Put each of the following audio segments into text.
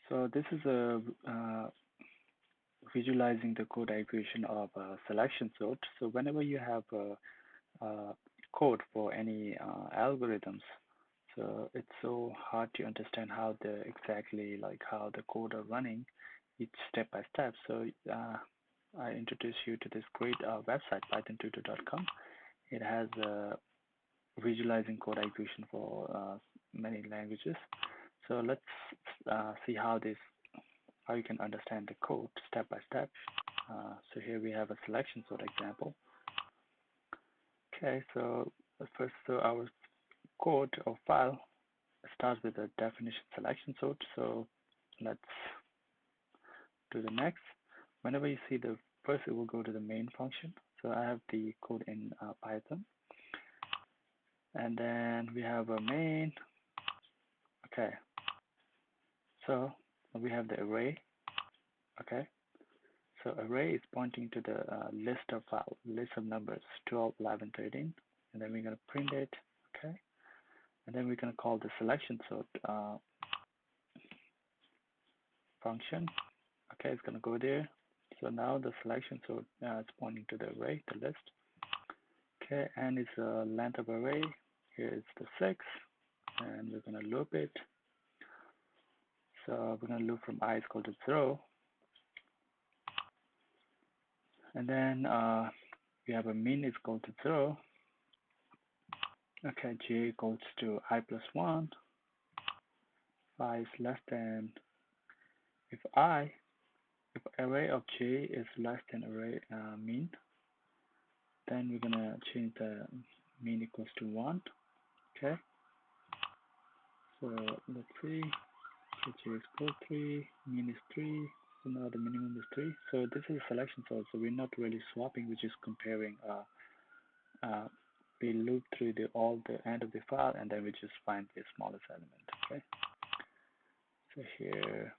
So this is a visualizing the code equation of a selection sort. So whenever you have a code for any algorithms, so it's so hard to understand how the exactly like how the code are running each step by step. So I introduce you to this great website pythontutor.com. It has a visualizing code equation for many languages. So let's see how you can understand the code step by step. So here we have a selection sort example. Okay, so first, so our code or file starts with a definition selection sort. So let's do the next. Whenever you see the first, it will go to the main function. So I have the code in Python, and then we have a main. Okay, so we have the array. Okay, so array is pointing to the list of numbers 12, 11, 13, and then we're gonna print it. Okay, and then we're gonna call the selection sort function. Okay, it's gonna go there. So now the selection sort is pointing to the array, the list. Okay, and it's a length of array. Here is the 6, and we're gonna loop it. So we're gonna loop from I is equal to 0, and then we have a min is equal to 0. Okay, j equals to I plus 1. I is less than if array of j is less than array min, then we're gonna change the min equals to 1. Okay, so let's see. J is equal to 3, min is 3, so now the minimum is 3. So this is a selection sort, so we're not really swapping, we're just comparing. We loop through all the end of the file, and then we just find the smallest element. Okay, so here,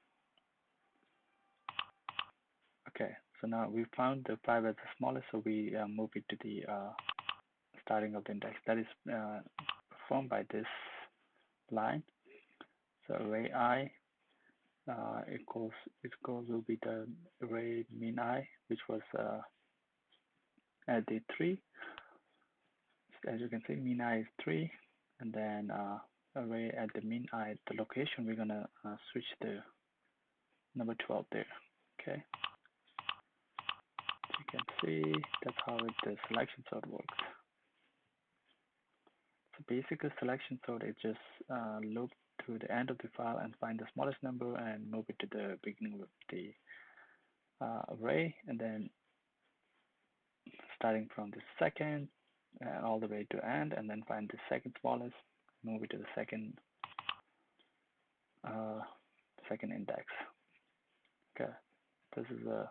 okay, so now we found the 5 as the smallest, so we move it to the starting of the index. That is performed by this line. So array I equals will be the array min I, which was at the 3. As you can see, min I is 3, and then array at the min I, the location, we're gonna switch the number 12 there. Okay, so you can see that's how the selection sort works. So basically, selection sort is just loop through the end of the file and find the smallest number and move it to the beginning of the array, and then starting from the second all the way to end, and then find the second smallest, move it to the uh, second index. Okay, this is a